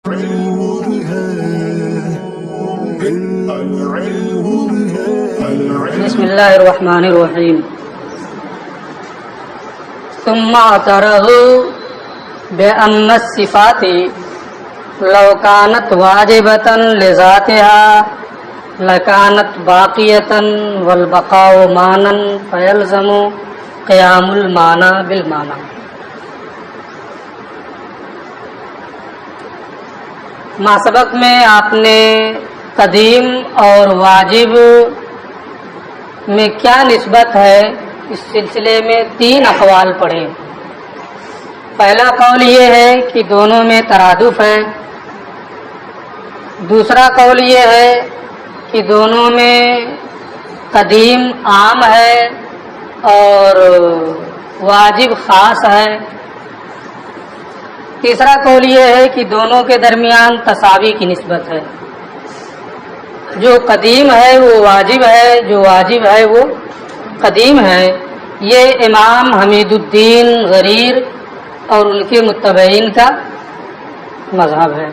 بسم اللہ الرحمن الرحیم ثم اعترضوا بأن الصفات لو كانت واجبة لذاتها لكانت باقية والبقاء معنى فيلزم قيام المعنى بالمعنى. ما سبق میں آپ نے قدیم اور واجب میں کیا نسبت ہے اس سلسلے میں 3 اقوال پڑھے. پہلا قول یہ ہے کہ دونوں میں ترادف ہے. دوسرا قول یہ ہے کہ دونوں میں قدیم عام ہے اور واجب خاص ہے. تیسرا قول یہ ہے کہ دونوں کے درمیان تساوی کی نسبت ہے. جو قدیم ہے وہ واجب ہے، جو واجب ہے وہ قدیم ہے. یہ امام حمید الدین غریر اور ان کے متبعین کا مذہب ہے.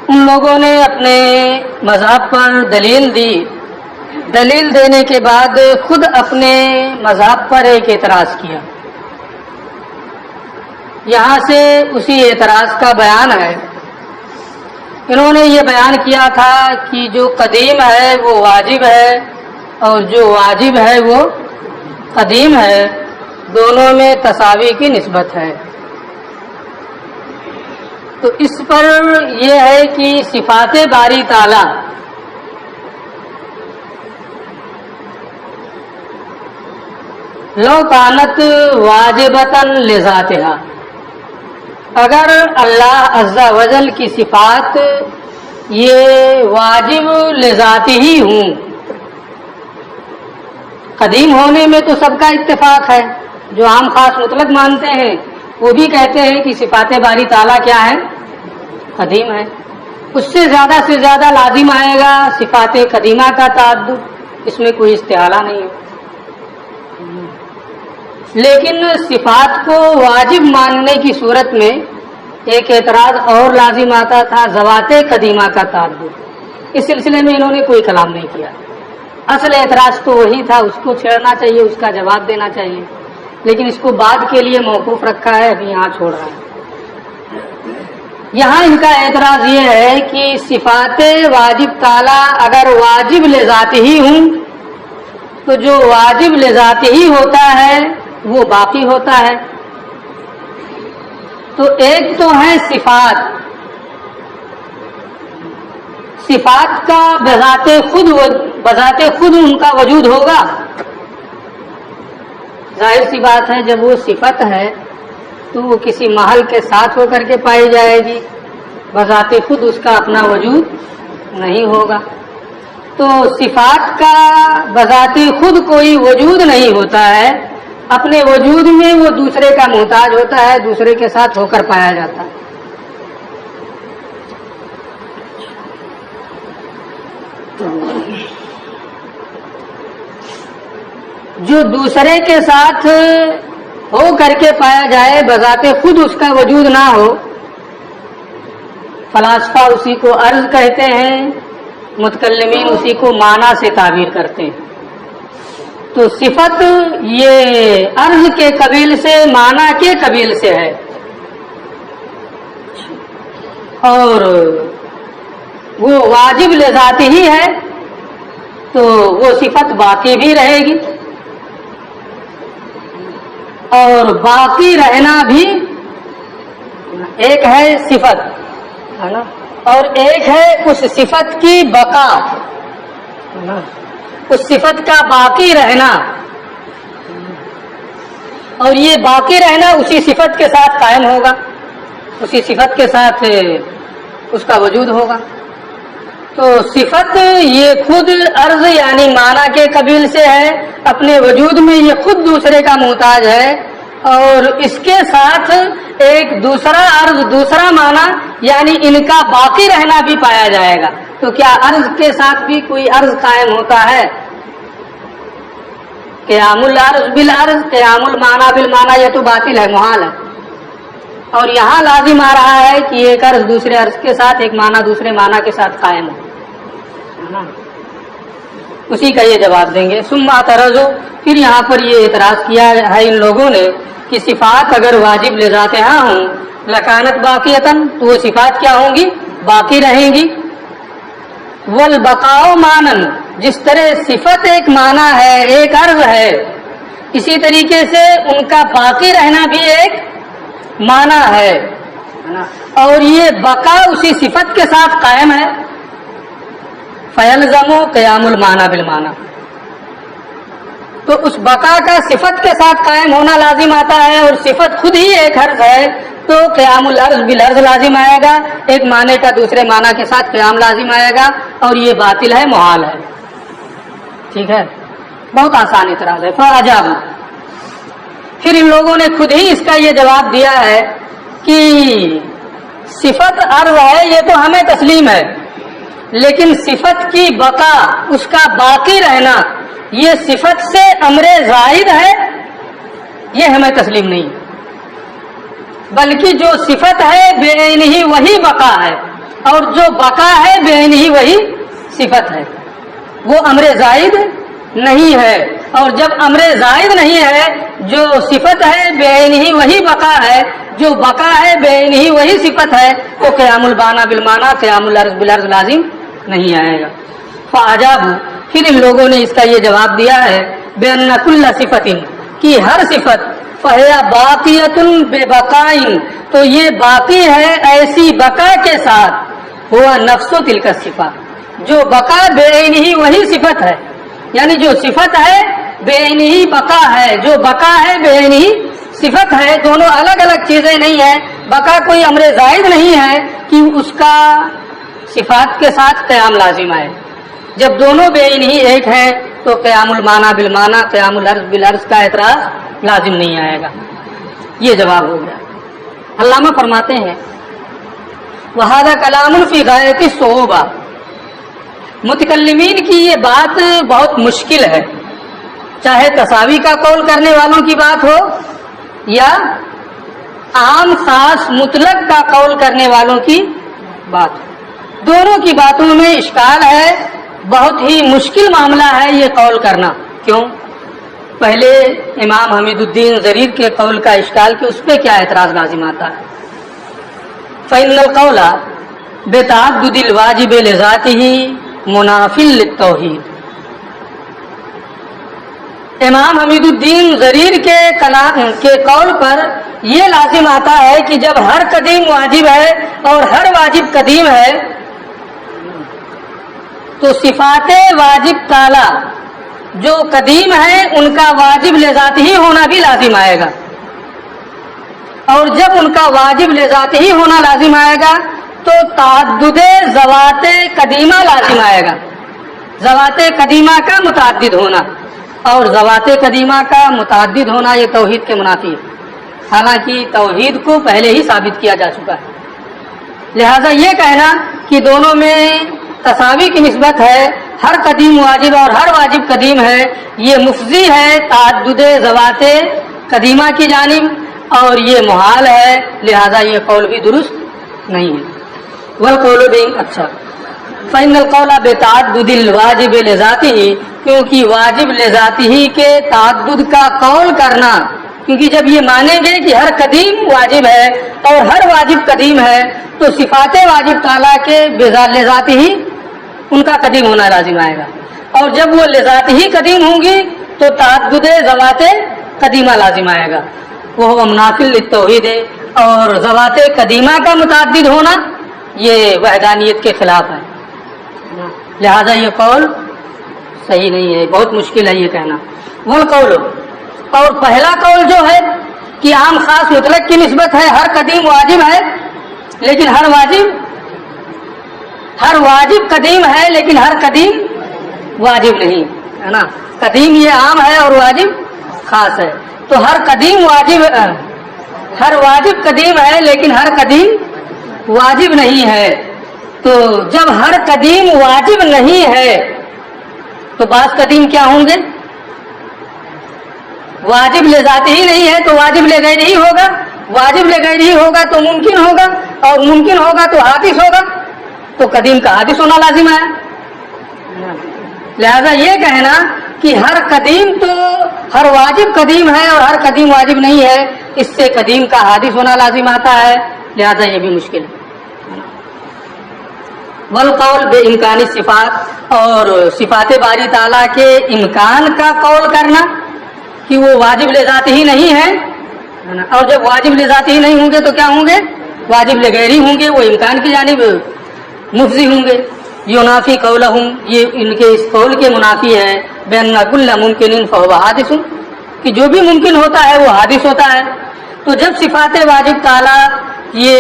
ان لوگوں نے اپنے مذہب پر دلیل دی. دلیل دینے کے بعد خود اپنے مذہب پر ایک اعتراض کیا. یہاں سے اسی اعتراض کا بیان ہے. انہوں نے یہ بیان کیا تھا کہ جو قدیم ہے وہ واجب ہے اور جو واجب ہے وہ قدیم ہے، دونوں میں تساوی کی نسبت ہے. تو اس پر یہ ہے کہ صفات باری تعالی لو کانت واجبتاً لذاتہا، اگر اللہ عز و جل کی صفات یہ واجب لذاتی ہی ہوں. قدیم ہونے میں تو سب کا اتفاق ہے. جو عام خاص مطلق مانتے ہیں وہ بھی کہتے ہیں کہ صفات باری تعالیٰ کیا ہے؟ قدیم ہے. اس سے زیادہ لازم آئے گا صفات قدیمہ کا تعدد. اس میں کوئی استحالہ نہیں ہے. لیکن صفات کو واجب ماننے کی صورت میں ایک اعتراض اور لازم آتا تھا، ذوات قدیمہ کا تعدد. اس سلسلے میں انہوں نے کوئی کلام نہیں کیا. اصل اعتراض تو وہی تھا، اس کو چھیڑنا چاہیے، اس کا جواب دینا چاہیے، لیکن اس کو بعد کے لیے موقوف رکھا ہے، ابھی یہاں چھوڑ رہا ہے. یہاں ان کا اعتراض یہ ہے کہ صفات واجب تعالی اگر واجب لذات ہی ہوں تو جو واجب لذات ہی ہوتا ہے وہ باقی ہوتا ہے. تو ایک تو ہے صفات کا بذات خود ان کا وجود ہوگا. ظاہر سی بات ہے جب وہ صفت ہے تو وہ کسی محل کے ساتھ ہو کر کے پائی جائے گی، بذات خود اس کا اپنا وجود نہیں ہوگا. تو صفات کا بذات خود کوئی وجود نہیں ہوتا ہے. اپنے وجود میں وہ دوسرے کا محتاج ہوتا ہے، دوسرے کے ساتھ ہو کر پایا جاتا ہے. جو دوسرے کے ساتھ ہو کر کے پایا جائے، بذات خود اس کا وجود نہ ہو، فلاسفہ اسی کو عرض کہتے ہیں، متکلمین اسی کو معنی سے تعبیر کرتے ہیں. تو صفت یہ عرض کے قبیل سے، معنی کے قبیل سے ہے، اور وہ واجب لذات ہی ہے تو وہ صفت باقی بھی رہے گی، اور باقی رہنا بھی ایک ہے صفت ہے نا، اور ایک ہے اس صفت کی بقا، اس صفت کا باقی رہنا. اور یہ باقی رہنا اسی صفت کے ساتھ قائم ہوگا، اسی صفت کے ساتھ اس کا وجود ہوگا. تو صفت یہ خود عرض یعنی معنی کے قبیل سے ہے، اپنے وجود میں یہ خود دوسرے کا محتاج ہے، اور اس کے ساتھ ایک دوسرا عرض، دوسرا معنی یعنی ان کا باقی رہنا بھی پایا جائے گا. تو کیا عرض کے ساتھ بھی کوئی عرض قائم ہوتا ہے؟ قیام العرض بالعرض، قیام المعنی بالمعنی، یہ تو باطل ہے، محال ہے. اور یہاں لازم آ رہا ہے کہ ایک عرض دوسرے عرض کے ساتھ، ایک معنی دوسرے معنی کے ساتھ قائم ہو، اسی کا یہ جواب دیں گے. ثم اعترضوا، پھر یہاں پر یہ اعتراض کیا ہے ان لوگوں نے کہ صفات اگر واجب لذاتها ہوں لکانت باقیتن، تو وہ صفات کیا ہوں گی؟ باقی رہیں گی. والبقاء مانن، جس طرح صفت ایک معنی ہے، ایک عرض ہے، اسی طریقے سے ان کا باقی رہنا بھی ایک معنی ہے، اور یہ بقا اسی صفت کے ساتھ قائم ہے. فیلزم قیام المعنی بالمعنی، تو اس بقا کا صفت کے ساتھ قائم ہونا لازم آتا ہے، اور صفت خود ہی ایک حرف ہے تو قیام العرض بالعرض لازم آئے گا، ایک معنی کا دوسرے معنی کے ساتھ قیام لازم آئے گا، اور یہ باطل ہے، محال ہے. ٹھیک ہے، بہت آسان اعتراض ہے. فاجابوا، پھر ان لوگوں نے خود ہی اس کا یہ جواب دیا ہے کہ صفت عرض ہے، یہ تو ہمیں تسلیم ہے، لیکن صفت کی بقا، اس کا باقی رہنا، یہ صفت سے امر زائد ہے، یہ ہمیں تسلیم نہیں، بلکہ جو صفت ہے بے عین ہی وہی بقا ہے، اور جو بقا ہے بے عین ہی وہی صفت ہے، وہ امر زائد نہیں ہے. اور جب امر زائد نہیں ہے، جو صفت ہے بے عین ہی وہی بقا ہے، جو بقا ہے بے عین ہی وہی صفت ہے، تو قیام المعنی بالمعنی، قیام العرض بالعرض لازم نہیں آئے گا. فاجابوا، پھر ان لوگوں نے اس کا یہ جواب دیا ہے بأن کل صفت، کہ ہر صفت فہیا باقیۃ ببقاء، تو یہ باقی ہے ایسی بقا کے ساتھ، ہوا نفس تلک الصفہ، جو بقا بے عین ہی وہی صفت ہے، یعنی جو صفت ہے بے عین ہی بقا ہے، جو بقا ہے بے عین ہی صفت ہے، دونوں الگ الگ چیزیں نہیں ہیں. بقا کوئی امر زائد نہیں ہے کہ اس کا صفات کے ساتھ قیام لازم آئے. جب دونوں بے عین ہی ایک ہیں تو قیام المعنی بالمعنی، قیام العرض بالعرض کا اعتراض لازم نہیں آئے گا. یہ جواب ہو گیا. علامہ فرماتے ہیں وَهَذَا كَلَامٌ فِي غَایَةِ الصُّعُوبَةِ، متکلمین کی یہ بات بہت مشکل ہے، چاہے تساوی کا قول کرنے والوں کی بات ہو یا عام خاص مطلق کا قول کرنے والوں کی بات ہو، دونوں کی باتوں میں اشکال ہے، بہت ہی مشکل معاملہ ہے یہ قول کرنا. کیوں؟ پہلے امام حمید الدین ضریر کے قول کا اشکال کہ اس پہ کیا اعتراض لازم آتا ہے. فإن القول بتعدد الواجب لذاته مناف للتوحید، امام حمید الدین ضریر کے قول پر یہ لازم آتا ہے کہ جب ہر قدیم واجب ہے اور ہر واجب قدیم ہے، تو صفات واجب تعالی جو قدیم ہے ان کا واجب لذات ہی ہونا بھی لازم آئے گا، اور جب ان کا واجب لذات ہی ہونا لازم آئے گا تو تعدد ذوات قدیمہ لازم آئے گا، ذوات قدیمہ کا متعدد ہونا، اور ذوات قدیمہ کا متعدد ہونا یہ توحید کے منافی ہے، حالانکہ توحید کو پہلے ہی ثابت کیا جا چکا ہے. لہذا یہ کہنا کہ دونوں میں تساوی کی نسبت ہے، ہر قدیم واجب اور ہر واجب قدیم ہے، یہ مفضی ہے تعدد ذوات قدیمہ کی جانب، اور یہ محال ہے، لہذا یہ قول بھی درست نہیں ہے. والقول بھی اچھا فإن القول بتعدد الواجب لذاته، کیونکہ واجب لذاته کے تعدد کا قول کرنا، کیونکہ جب یہ مانیں گے کہ ہر قدیم واجب ہے اور ہر واجب قدیم ہے، تو صفات واجب تعالیٰ کے لذات ہی ان کا قدیم ہونا لازم آئے گا، اور جب وہ لذات ہی قدیم ہوں گی تو تعدد ذوات قدیمہ لازم آئے گا. وہ مناف للتوحید ہے، اور ذوات قدیمہ کا متعدد ہونا یہ وحدانیت کے خلاف ہے، لہذا یہ قول صحیح نہیں ہے، بہت مشکل ہے یہ کہنا. وہ قول، اور پہلا قول جو ہے کہ عام خاص مطلق کی نسبت ہے، ہر قدیم واجب ہے لیکن ہر واجب قدیم ہے لیکن ہر قدیم واجب نہیں ہے نا. قدیم یہ عام ہے اور واجب خاص ہے، تو ہر واجب قدیم ہے لیکن ہر قدیم واجب نہیں ہے. تو جب ہر قدیم واجب نہیں ہے تو بعض قدیم کیا ہوں گے؟ واجب لے ذات ہی نہیں ہے تو واجب لے غیر ہی ہوگا، واجب لغیری ہوگا تو ممکن ہوگا، اور ممکن ہوگا تو حادث ہوگا، تو قدیم کا حادث ہونا لازم ہے۔ لہذا یہ کہنا کہ ہر قدیم تو ہر واجب قدیم ہے اور ہر قدیم واجب نہیں ہے، اس سے قدیم کا حادث ہونا لازم آتا ہے، لہذا یہ بھی مشکل ہے۔ والقول بے امکانی صفات، اور صفات باری تعالیٰ کے امکان کا قول کرنا کہ وہ واجب لذات ہی نہیں ہے، اور جب واجب لذات ہی نہیں ہوں گے تو کیا ہوں گے؟ واجب لغیری ہوں گے، وہ امکان کی جانب مفضی ہوں گے۔ ینافی قولہم، یہ ان کے اس قول کے منافی ہے، بین کل ممکن فہو حادث، کہ جو بھی ممکن ہوتا ہے وہ حادث ہوتا ہے۔ تو جب صفات واجب تعالیٰ یہ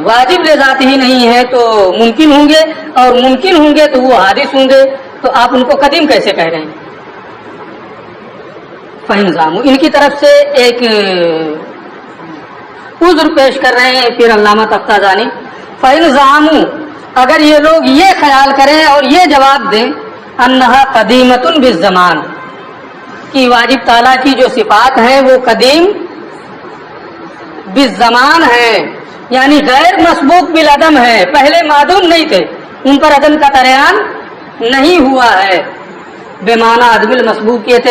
واجب لذات ہی نہیں ہے تو ممکن ہوں گے، اور ممکن ہوں گے تو وہ حادث ہوں گے، تو آپ ان کو قدیم کیسے کہہ رہے ہیں؟ فہنظام، ان کی طرف سے ایک عذر پیش کر رہے ہیں پھر علامہ تفتازانی۔ فہنظام، اگر یہ لوگ یہ خیال کریں اور یہ جواب دیں انہا قدیمۃ بالزمان، کہ واجب تعالیٰ کی جو صفات ہیں وہ قدیم بالزمان ہے، یعنی غیر مسبوق بالعدم ہے، پہلے معدوم نہیں تھے، ان پر عدم کا طریان نہیں ہوا ہے، بمعنی عدم المسبوقیت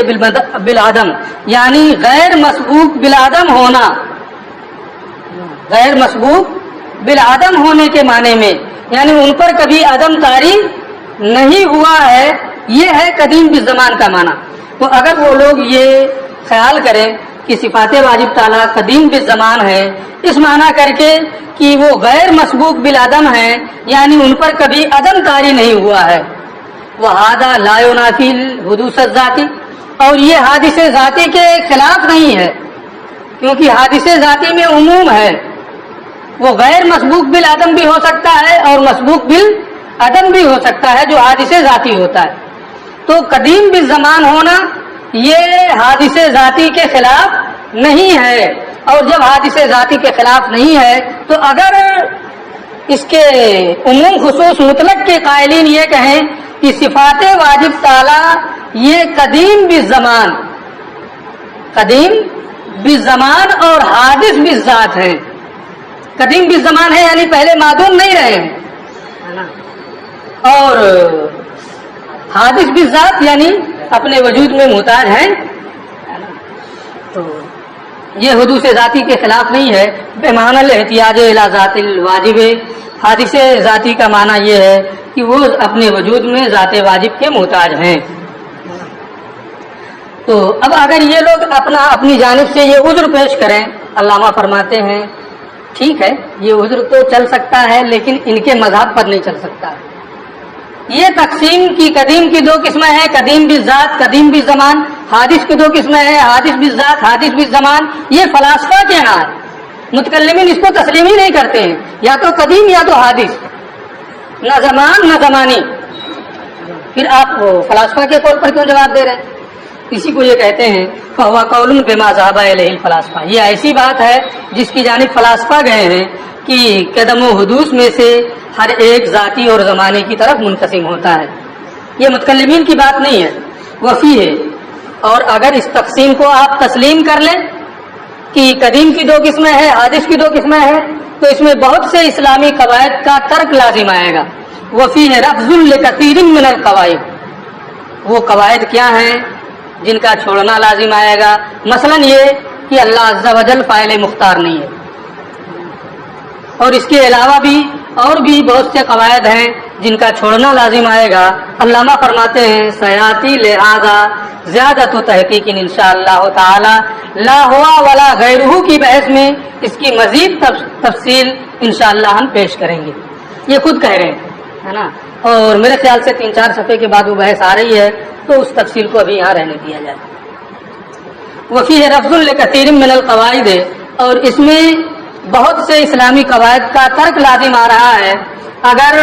بالعدم، یعنی غیر مسبوق بالعدم ہونا، غیر مسبوق بالعدم ہونے کے معنی میں، یعنی ان پر کبھی عدم طاری نہیں ہوا ہے، یہ ہے قدیم بالزمان کا معنی۔ تو اگر وہ لوگ یہ خیال کریں کہ صفات واجب تعالیٰ قدیم بالزمان ہے، اس معنی کر کے کہ وہ غیر مسبوق بالعدم ہے، یعنی ان پر کبھی عدم طاری نہیں ہوا ہے، وہذا لا ینافی الحدوث الذاتی، اور یہ حادث ذاتی کے خلاف نہیں ہے، کیونکہ حادث ذاتی میں عموم ہے، وہ غیر مسبوق بالعدم بھی ہو سکتا ہے اور مسبوق بالعدم بھی ہو سکتا ہے، جو حادث ذاتی ہوتا ہے۔ تو قدیم بالزمان ہونا یہ حادث ذاتی کے خلاف نہیں ہے، اور جب حادث ذاتی کے خلاف نہیں ہے تو اگر اس کے عموم خصوص مطلق کے قائلین یہ کہیں کہ صفات واجب تعالیٰ یہ قدیم بالزمان، قدیم بالزمان اور حادث بالذات ہیں، قدیم بالزمان ہے یعنی پہلے معدوم نہیں رہے ہیں، اور حادث بالذات یعنی اپنے وجود میں محتاج ہیں، تو یہ حدوث ذاتی کے خلاف نہیں ہے۔ بمعنی الاحتیاج الی ذات الواجب، حادث ذاتی کا معنی یہ ہے کہ وہ اپنے وجود میں ذات واجب کے محتاج ہیں۔ تو اب اگر یہ لوگ اپنی جانب سے یہ عذر پیش کریں، علامہ فرماتے ہیں ٹھیک ہے، یہ عذر تو چل سکتا ہے لیکن ان کے مذہب پر نہیں چل سکتا ہے۔ یہ تقسیم کی قدیم کی دو قسمیں ہیں، قدیم بالذات، قدیم بالزمان، حادث کی دو قسمیں ہیں، حادث بالذات، حادث بالزمان، یہ فلاسفہ کے ہاں ہے، متکلمین اس کو تسلیم ہی نہیں کرتے ہیں، یا تو قدیم یا تو حادث، نہ زمان نہ زمانی۔ پھر آپ فلاسفہ کے قول پر کیوں جواب دے رہے ہیں؟ اسی کو یہ کہتے ہیں فَهُوَ قَوْلٌ بِمَا ذَهَبَ إِلَيْهِ الْفَلَاسِفَةُ، یہ ایسی بات ہے جس کی جانب فلاسفہ گئے ہیں کہ قدم و حدوث میں سے ہر ایک ذاتی اور زمانے کی طرف منقسم ہوتا ہے، یہ متکلمین کی بات نہیں ہے، وفی ہے۔ اور اگر اس تقسیم کو آپ تسلیم کر لیں کہ قدیم کی دو قسمیں ہیں، حادث کی دو قسمیں ہیں، تو اس میں بہت سے اسلامی قواعد کا ترک لازم آئے گا۔ وفی ہے رفض لکثیر من القواعد، وہ قواعد کیا ہیں جن کا چھوڑنا لازم آئے گا؟ مثلا یہ کہ اللہ عز و جل فاعل مختار نہیں ہے، اور اس کے علاوہ بھی اور بھی بہت سے قواعد ہیں جن کا چھوڑنا لازم آئے گا۔ علامہ فرماتے ہیں سیاتی لہذا زیادت و تحقیق انشاءاللہ تعالی لا ہوا ولا غیرہ کی بحث میں اس کی مزید تفصیل انشاءاللہ ہم پیش کریں گے، یہ خود کہہ رہے ہیں، ہے نا، اور میرے خیال سے 3-4 صفحے کے بعد وہ بحث آ رہی ہے، تو اس تفصیل کو ابھی یہاں رہنے دیا جائے۔ وفی ہے رفض لکثیر من القواعد، اور اس میں بہت سے اسلامی قواعد کا ترک لازم آ رہا ہے اگر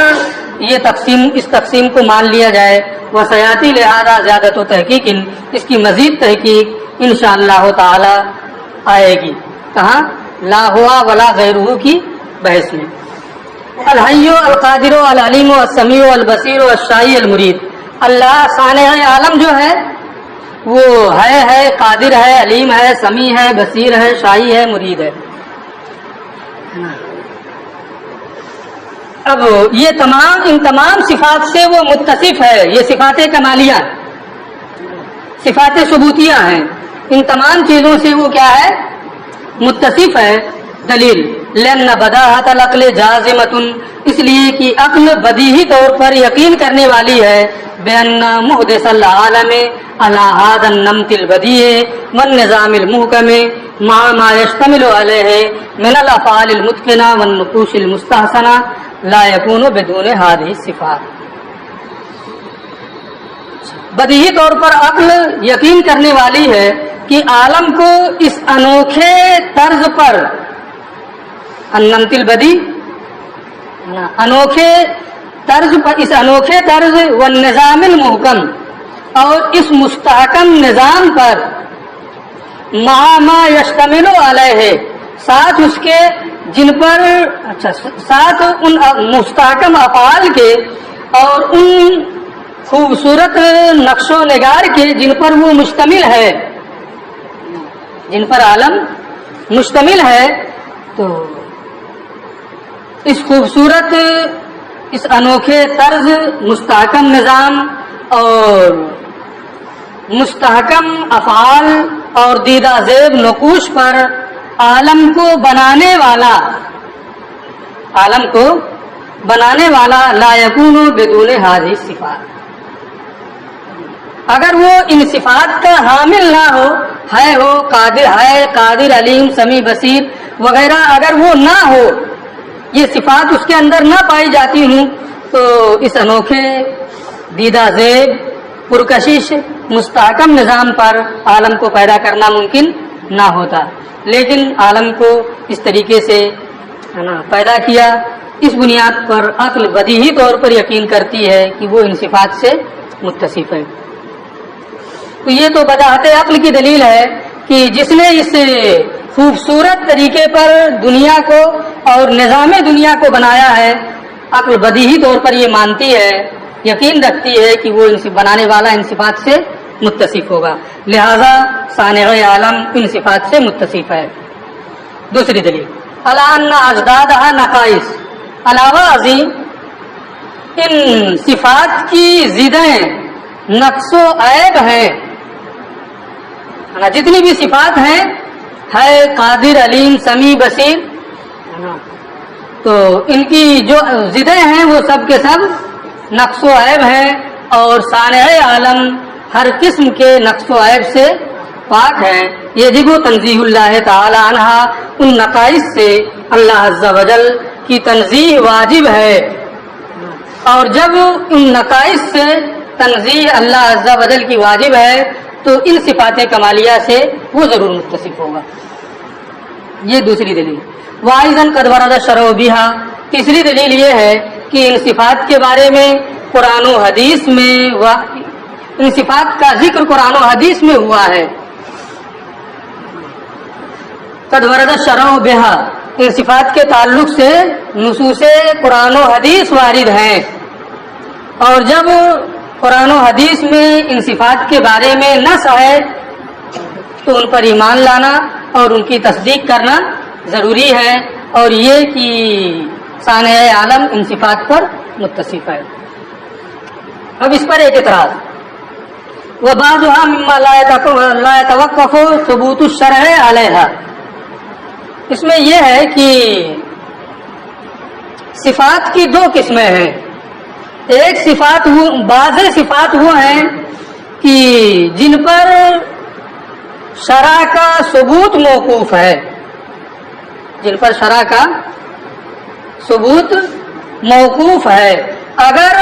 یہ اس تقسیم کو مان لیا جائے۔ وسیاتی لہذا زیادت و تحقیق، اس کی مزید تحقیق انشاءاللہ تعالی آئے گی، کہاں؟ لا ہوا ولا غیرہ کی بحث میں۔ الحی القادر العلیم السمیع البصیر الشائی المرید، اللہ صانع عالم جو ہے وہ ہے قادر ہے، علیم ہے، سمیع ہے، بصیر ہے، شائی ہے، مرید ہے۔ اب یہ ان تمام صفات سے وہ متصف ہے. یہ صفات کمالیہ، صفات ثبوتیہ ہیں. ان تمام چیزوں سے وہ کیا ہے؟ متصف ہے. دلیل لأن بداہت العقل جازمۃ، اس لیے کہ عقل بدیہی طور پر یقین کرنے والی ہے بأن محدث العالم على هذا النمط البدیع والنظام المحکم مع ما يشتمل عليه من الافعال المتقنة والنقوش المستحسنة لا يكون بدون هذه الصفات. بدیہی طور پر عقل یقین کرنے والی ہے کہ عالم کو اس انوکھے طرز پر النمط البدیع، انوکھے طرز پر، اس انوکھے طرز والنظام المحکم، اور اس مستحکم نظام پر مع ما یشتمل علیہ، ساتھ اس کے جن پر ساتھ ان مستحکم افعال کے اور ان خوبصورت نقش و نگار کے جن پر وہ مشتمل ہے، جن پر عالم مشتمل ہے. تو اس خوبصورت، اس انوکھے طرز، مستحکم نظام اور مستحکم افعال اور دیدہ زیب نقوش پر عالم کو بنانے والا لا یکون بدون هذه الصفات، اگر وہ ان صفات کا حامل نہ ہو، قادر علیم سمیع بصیر وغیرہ، اگر وہ نہ ہو، یہ صفات اس کے اندر نہ پائی جاتی ہوں، تو اس انوکھے دیدہ زیب پرکشش مستحکم نظام پر عالم کو پیدا کرنا ممکن نہ ہوتا. لیکن عالم کو اس طریقے سے پیدا کیا. اس بنیاد پر عقل بدیہی طور پر یقین کرتی ہے کہ وہ ان صفات سے متصف ہے. تو یہ تو بداہت عقل کی دلیل ہے کہ جس نے اس خوبصورت طریقے پر دنیا کو اور نظام دنیا کو بنایا ہے، عقل بدیہی طور پر یہ مانتی ہے، یقین رکھتی ہے کہ وہ بنانے والا ان صفات سے متصف ہوگا، لہذا صانع عالم ان صفات سے متصف ہے. دوسری دلیل ان اجدادها نقائص، علاوہ ازیں ان صفات کی ضدیں نقص و عیب ہیں. جتنی بھی صفات ہیں، ہے قادر علیم سمیع بصیر، تو ان کی جو ضدیں ہیں وہ سب کے سب نقص و عیب ہیں، اور صانع عالم ہر قسم کے نقص و عیب سے پاک ہیں. یجب تنزیہ اللہ تعالی عنہ، ان نقائص سے اللہ عز و جل کی تنزیہ واجب ہے. اور جب ان نقائص سے تنزیہ اللہ عز و جل کی واجب ہے تو ان صفات کمالیہ سے وہ ضرور متصف ہوگا. یہ دوسری دلیل. وائزن قد ورد الشرع بها، تیسری دلیل یہ ہے کہ ان صفات کے بارے میں قرآن و حدیث میں ان صفات کا ذکر قرآن و حدیث میں ہوا ہے. قد ورد الشرع بها، ان صفات کے تعلق سے نصوص قرآن و حدیث وارد ہیں، اور جب قرآن و حدیث میں ان صفات کے بارے میں نص ہے تو ان پر ایمان لانا اور ان کی تصدیق کرنا ضروری ہے، اور یہ کہ صانع عالم ان صفات پر متصف ہے. اب اس پر ایک اعتراض، وبعضها مما لا يتوقف ثبوت الشرع علیہا، اس میں یہ ہے کہ صفات کی دو قسمیں ہیں. ایک صفات بعض صفات وہ ہیں کہ جن پر شرع کا ثبوت موقوف ہے، جن پر شرع کا ثبوت موقوف ہے. اگر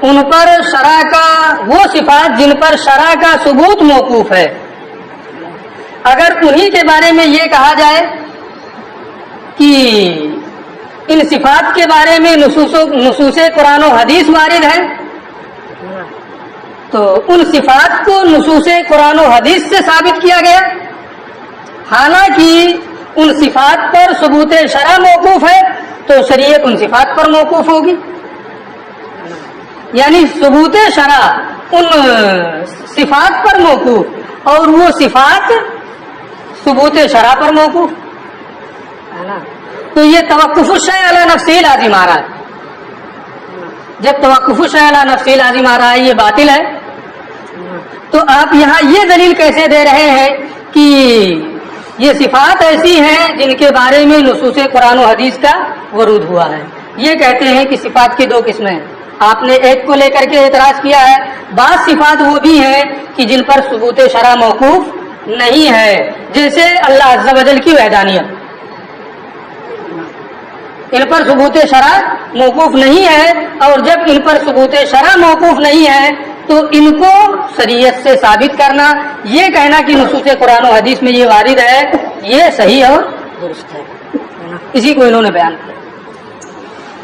ان پر شرع کا، وہ صفات جن پر شرع کا ثبوت موقوف ہے، اگر انہی کے بارے میں یہ کہا جائے کہ ان صفات کے بارے میں نصوص قرآن و حدیث وارد ہے، تو ان صفات کو نصوص قرآن و حدیث سے ثابت کیا گیا، حالانکہ ان صفات پر ثبوت شرع موقوف ہے تو شریعت ان صفات پر موقوف ہوگی. یعنی ثبوت شرع ان صفات پر موقوف اور وہ صفات ثبوت شرع پر موقوف ہے نا. تو یہ توقف الشیء علی نفسہ لازم آ رہا ہے. جب توقف الشیء علی نفسہ لازم آ رہا ہے یہ باطل ہے، تو آپ یہاں یہ دلیل کیسے دے رہے ہیں کہ یہ صفات ایسی ہیں جن کے بارے میں نصوص قرآن و حدیث کا ورود ہوا ہے؟ یہ کہتے ہیں کہ صفات کی دو قسمیں ہیں. آپ نے ایک کو لے کر کے اعتراض کیا ہے. بعض صفات وہ بھی ہیں کہ جن پر ثبوت شرع موقوف نہیں ہے، جیسے اللہ عز و جل کی وحدانیت، ان پر ثبوت شرع موقوف نہیں ہے. اور جب ان پر ثبوت شرع موقوف نہیں ہے تو ان کو شریعت سے ثابت کرنا، یہ کہنا کہ نصوص قرآن و حدیث میں یہ وارد ہے، یہ صحیح اور درست ہے. اسی کو انہوں نے بیان کیا.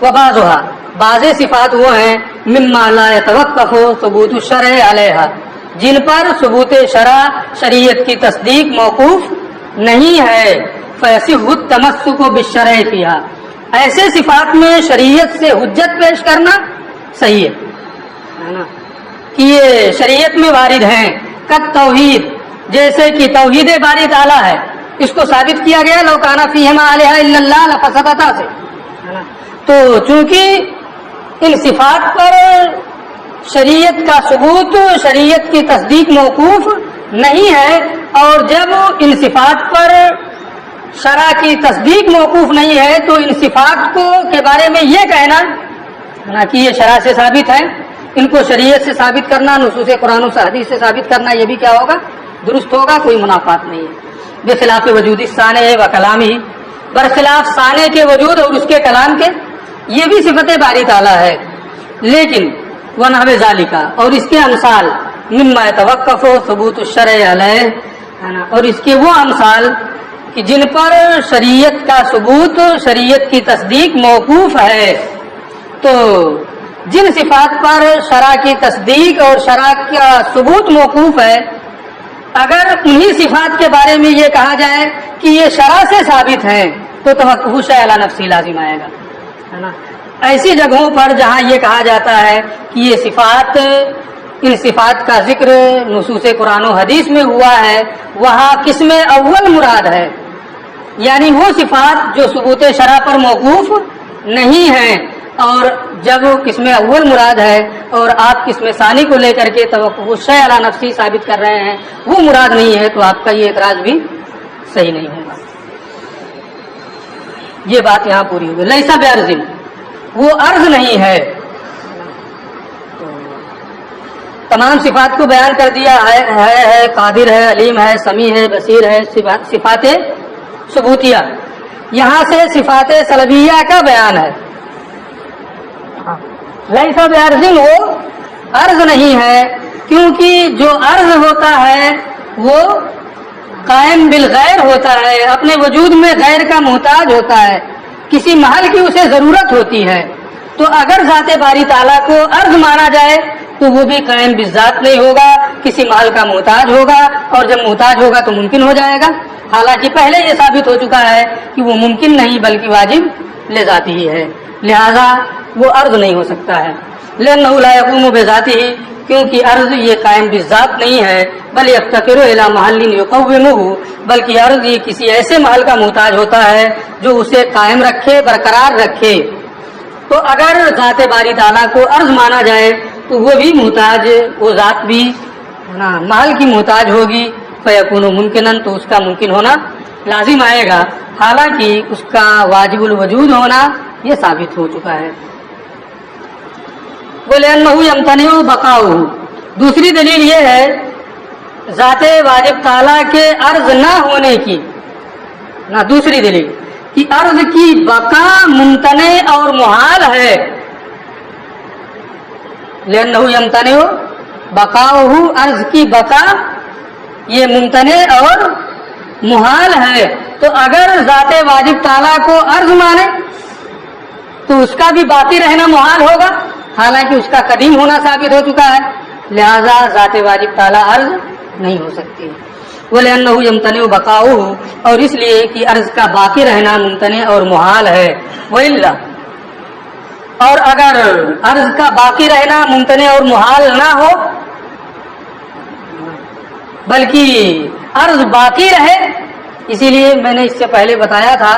وبعضھا، بعض صفات وہ ہیں مما لا يتوقف ثبوت الشرع علیہا، جن پر ثبوت شرع شریعت کی تصدیق موقوف نہیں ہے. فیصح التمسک بالشرع فیہا، ایسے صفات میں شریعت سے حجت پیش کرنا صحیح ہے کہ یہ شریعت میں وارد ہیں. قد توحید، جیسے کہ توحید باری تعالیٰ ہے، اس کو ثابت کیا گیا لو کان فیہما الہ الا اللہ لفسدتا سے. تو چونکہ ان صفات پر شریعت کا ثبوت، شریعت کی تصدیق موقوف نہیں ہے، اور جب ان صفات پر شرع کی تصدیق موقوف نہیں ہے تو ان صفات کو کے بارے میں یہ کہنا کہ یہ شرع سے ثابت ہے، ان کو شریعت سے ثابت کرنا، نصوص قرآن و حدیث سے ثابت کرنا، یہ بھی کیا ہوگا؟ درست ہوگا، کوئی منافات نہیں ہے. بخلاف وجود ثانع و کلامی، برخلاف ثانع کے وجود اور اس کے کلام کے، یہ بھی صفت باری تعالیٰ ہے. لیکن ونحو ذالک، اور اس کے امثال مما یتوقف ثبوت الشرع علیہ، اور اس کے وہ امثال کہ جن پر شریعت کا ثبوت، شریعت کی تصدیق موقوف ہے. تو جن صفات پر شرع کی تصدیق اور شرع کا ثبوت موقوف ہے، اگر انہی صفات کے بارے میں یہ کہا جائے کہ یہ شرع سے ثابت ہیں تو توقف الشیء علی نفسہ لازم آئے گا، ہے نا. ایسی جگہوں پر جہاں یہ کہا جاتا ہے کہ یہ صفات، ان صفات کا ذکر نصوص قرآن و حدیث میں ہوا ہے، وہاں قسم اول مراد ہے، یعنی وہ صفات جو ثبوت شرع پر موقوف نہیں ہیں. اور جب قسم اول مراد ہے اور آپ قسم ثانی کو لے کر کے توقف الشیء علی نفسہ ثابت کر رہے ہیں، وہ مراد نہیں ہے، تو آپ کا یہ اعتراض بھی صحیح نہیں ہوگا. یہ بات یہاں پوری ہوگی. لیسا بعرض، وہ عرض نہیں ہے. تمام صفات کو بیان کر دیا ہے قادر ہے، علیم ہے، سمیع ہے، بصیر ہے، صفات ثبوتیہ. یہاں سے صفات سلبیہ کا بیان ہے. لیسا بعرض، وہ عرض نہیں ہے، کیونکہ جو عرض ہوتا ہے وہ قائم بالغیر ہوتا ہے، اپنے وجود میں غیر کا محتاج ہوتا ہے، کسی محل کی اسے ضرورت ہوتی ہے. تو اگر ذات باری تعالیٰ کو عرض مانا جائے تو وہ بھی قائم بالذات نہیں ہوگا، کسی محل کا محتاج ہوگا، اور جب محتاج ہوگا تو ممکن ہو جائے گا. حالانکہ پہلے یہ ثابت ہو چکا ہے کہ وہ ممکن نہیں بلکہ واجب لذاتی ہی ہے، لہذا وہ عرض نہیں ہو سکتا ہے. لأنہ لا یقوم بذاتہ، کیونکہ عرض یہ قائم بالذات نہیں ہے، بل یفتقر الی محل یقومہ، بلکہ عرض یہ کسی ایسے محل کا محتاج ہوتا ہے جو اسے قائم رکھے، برقرار رکھے. تو اگر ذات باری تعالیٰ کو عرض مانا جائے تو وہ بھی محتاج، وہ ذات بھی محل کی محتاج ہوگی. فیکون ممکنن، تو اس کا ممکن ہونا لازم آئے گا، حالانکہ اس کا واجب الوجود ہونا یہ ثابت ہو چکا ہے. وَلِأَنَّهُ يَمْتَنِعُ بَقَاؤُهُ، دوسری دلیل یہ ہے ذات واجب تعالیٰ کے عرض نہ ہونے کی، دوسری دلیل کہ عرض کی بقا ممتنع اور محال ہے. لِأَنَّهُ يَمْتَنِعُ بَقَاؤُهُ، عرض کی بقا یہ ممتنع اور محال ہے. تو اگر ذات واجب تعالیٰ کو عرض مانے تو اس کا بھی باقی رہنا محال ہوگا، حالانکہ اس کا قدیم ہونا ثابت ہو چکا ہے، لہذا ذات واجب تعالیٰ عرض نہیں ہو سکتی. وَلِأَنَّهُ يَمْتَنِعُ بَقَاؤُهُ، اور اس لیے کہ عرض کا باقی رہنا ممتنع اور محال ہے. وَإِلَّا، اور اگر عرض کا باقی رہنا ممتنع اور محال نہ ہو بلکہ عرض باقی رہے، اسی لیے میں نے اس سے پہلے بتایا تھا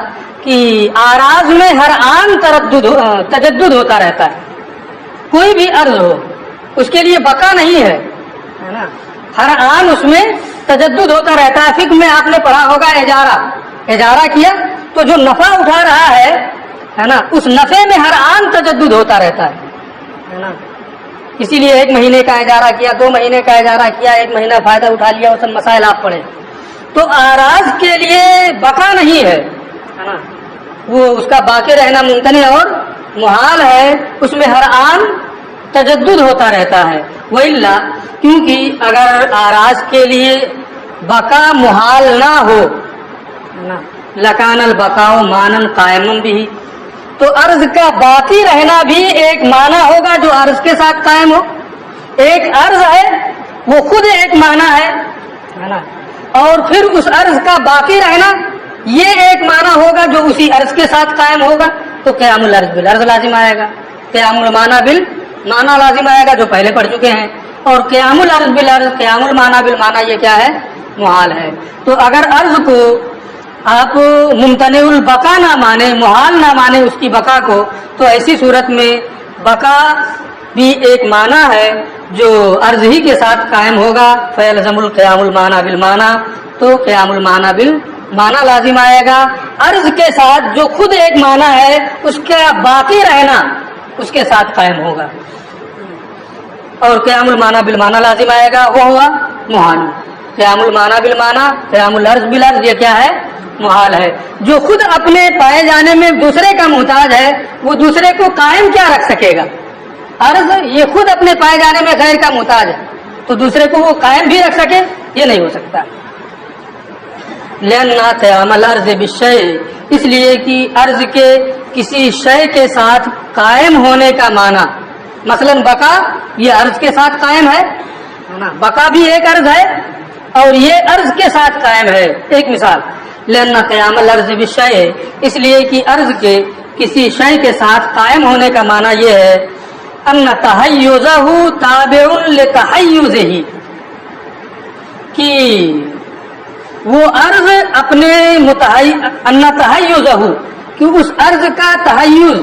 کہ آراز میں ہر آن تجدد ہوتا رہتا ہے. کوئی بھی عرض ہو اس کے لیے بقا نہیں ہے نا. ہر آن اس میں تجدد ہوتا رہتا ہے. فقہ میں آپ نے پڑھا ہوگا اجارہ کیا تو جو نفع اٹھا رہا ہے نا, اس نفع میں ہر آن تجدد ہوتا رہتا ہے نا. اسی لیے 1 مہینے کا اجارہ کیا, 2 مہینے کا اجارہ کیا, 1 مہینہ فائدہ اٹھا لیا, وہ سب مسائل آپ پڑھے. تو آراز کے لیے بقا نہیں ہے نا, وہ اس کا باقی رہنا ممتنع اور محال ہے. اس میں ہر آن تجدد ہوتا رہتا ہے. وَإِلَّا کیونکہ اگر آراز کے لیے بقا محال نہ ہو لکان البقاء مانن قائم بھی, تو عرض کا باقی رہنا بھی ایک معنی ہوگا جو عرض کے ساتھ قائم ہو. ایک عرض ہے وہ خود ایک معنی ہے نا, اور پھر اس عرض کا باقی رہنا یہ ایک معنی ہوگا جو اسی عرض کے ساتھ قائم ہوگا. تو قیام العرض بالعرض لازم آئے گا, قیام المعنی بالمعنی لازم آئے گا جو پہلے پڑھ چکے ہیں. اور قیام العرض بالعرض, قیام المعنی بالمعنی یہ کیا ہے؟ محال ہے. تو اگر عرض کو آپ ممتنع البقا نہ مانے, محال نہ مانے اس کی بقا کو, تو ایسی صورت میں بقا بھی ایک معنی ہے جو عرض ہی کے ساتھ قائم ہوگا. فیلزم القیام المعنی بالمعنی, تو قیام المعنی بالمعنی لازم آئے گا. عرض کے ساتھ جو خود ایک معنی ہے اس کا باقی رہنا اس کے ساتھ قائم ہوگا, اور قیام المعنی بالمعنی لازم آئے گا. وہ ہوا محال. قیام المعنی بالمعنی, قیام العرض بالعرض یہ کیا ہے؟ محال ہے. جو خود اپنے پائے جانے میں دوسرے کا محتاج ہے وہ دوسرے کو قائم کیا رکھ سکے گا؟ عرض یہ خود اپنے پائے جانے میں غیر کا محتاج ہے تو دوسرے کو وہ قائم بھی رکھ سکے, یہ نہیں ہو سکتا. لأن قیام العرض بالشیء, اس لیے کہ عرض کے کسی شے کے ساتھ قائم ہونے کا معنی, مثلا بقا یہ عرض کے ساتھ قائم ہے, بقا بھی ایک عرض ہے اور یہ عرض کے ساتھ قائم ہے. ایک مثال, لأن قیام العرض بالشیء, اس لیے کہ عرض کے کسی شے کے ساتھ قائم ہونے کا معنی یہ ہے ان تحیزہ تابع لتحیزہ, کہ وہ عرض اپنے ان تحیزہ, کہ اس عرض کا تحیز,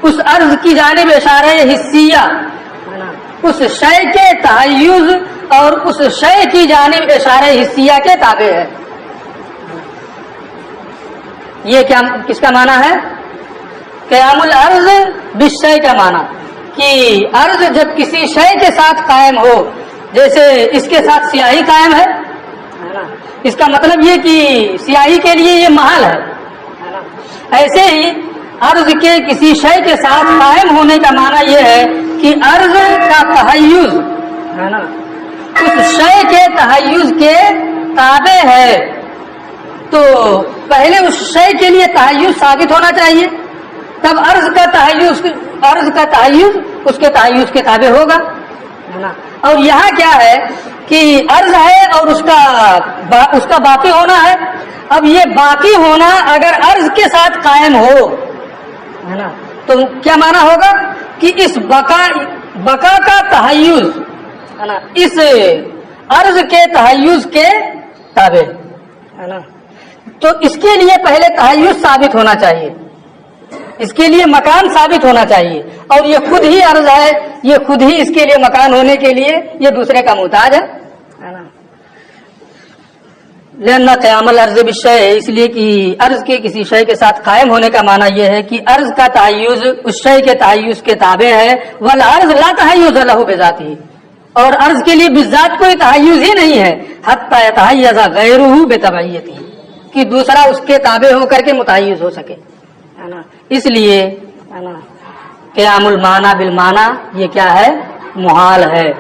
اس عرض کی جانب اشارہ حسیہ, اس شے کے تحیز اور اس شے کی جانب اشارہ حسیہ کے تابع ہے. یہ کیا کس کا معنی ہے؟ قیام العرض بالشیء کا معنی, کہ عرض جب کسی شے کے ساتھ قائم ہو, جیسے اس کے ساتھ سیاہی قائم ہے, اس کا مطلب یہ کہ سیاہی کے لیے یہ محال ہے. ایسے ہی عرض کے کسی شے کے ساتھ قائم ہونے کا معنی یہ ہے کہ عرض کا تحیز اس شے کے تحیز کے تابع ہے. تو پہلے اس شے کے لیے تحیز ثابت ہونا چاہیے, تب عرض کا تحیز اس کے تحیز کے تابع ہوگا. اور یہاں کیا ہے کہ عرض ہے اور اس کا باقی ہونا ہے. اب یہ باقی ہونا اگر عرض کے ساتھ قائم ہو تو کیا معنی ہوگا کہ اس بقا کا تحیز اس عرض کے تحیز کے تابع ہے نا. تو اس کے لیے پہلے تحیز ثابت ہونا چاہیے, اس کے لیے مکان ثابت ہونا چاہیے, اور یہ خود ہی عرض ہے, یہ خود ہی اس کے لیے مکان ہونے کے لیے یہ دوسرے کا محتاج ہے نا. لأن قیام العرض بالشیء, اس لیے کہ عرض کے کسی شے کے ساتھ قائم ہونے کا معنی یہ ہے کہ عرض کا تحیز اس شے کے تحیز کے تابع ہے. والعرض لا تحیز له بذاته, اور عرض کے لیے بذات کوئی تحیز ہی نہیں ہے. حتی یتحیز غیرہ بتبعیتہ, کہ دوسرا اس کے تابع ہو کر کے متحیز ہو سکے. اس لیے قیام المعنی بالمعنی یہ کیا ہے؟ محال ہے.